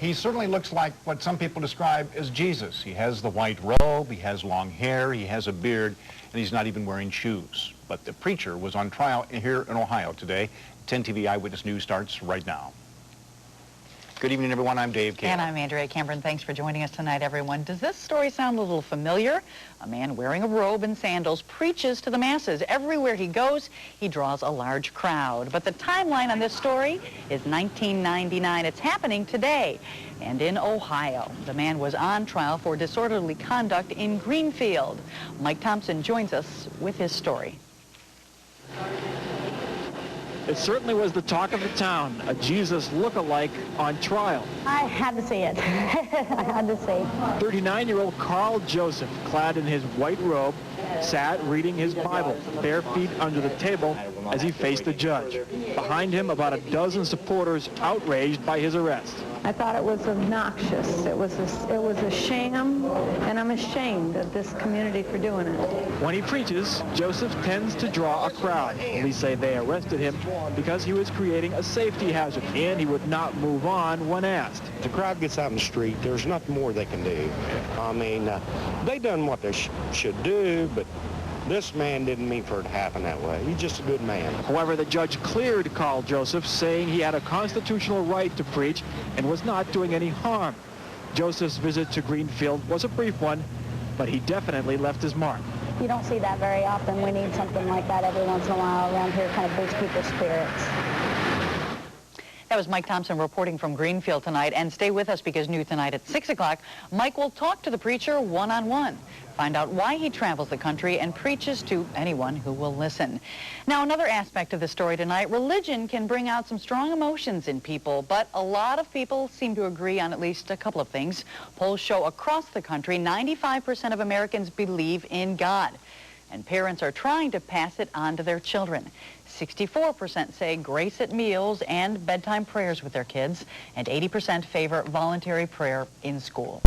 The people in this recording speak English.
He certainly looks like what some people describe as Jesus. He has the white robe, he has long hair, he has a beard, and he's not even wearing shoes. But the preacher was on trial here in Ohio today. 10 TV Eyewitness News starts right now. Good evening, everyone. I'm Dave Campbell. And I'm Andrea Cameron. Thanks for joining us tonight, everyone. Does this story sound a little familiar? A man wearing a robe and sandals preaches to the masses. Everywhere he goes, he draws a large crowd. But the timeline on this story is 1999. It's happening today. And in Ohio, the man was on trial for disorderly conduct in Greenfield. Mike Thompson joins us with his story. It certainly was the talk of the town, a Jesus look-alike on trial. I had to see it. I had to see. 39-year-old Carl Joseph, clad in his white robe, sat reading his Bible, bare feet under the table, as he faced the judge. Behind him, about a dozen supporters outraged by his arrest. I thought it was obnoxious. It was a sham, and I'm ashamed of this community for doing it. When he preaches, Joseph tends to draw a crowd. Police say they arrested him because he was creating a safety hazard, and he would not move on when asked. The crowd gets out in the street. There's nothing more they can do. I mean, they done what they should do, but this man didn't mean for it to happen that way. He's just a good man. However, the judge cleared Carl Joseph, saying he had a constitutional right to preach and was not doing any harm. Joseph's visit to Greenfield was a brief one, but he definitely left his mark. You don't see that very often. We need something like that every once in a while around here, kind of boost people's spirits. That was Mike Thompson reporting from Greenfield tonight. And stay with us because new tonight at 6 o'clock, Mike will talk to the preacher one-on-one. Find out why he travels the country and preaches to anyone who will listen. Now, another aspect of the story tonight, religion can bring out some strong emotions in people, but a lot of people seem to agree on at least a couple of things. Polls show across the country, 95% of Americans believe in God, and parents are trying to pass it on to their children. 64% say grace at meals and bedtime prayers with their kids, and 80% favor voluntary prayer in school.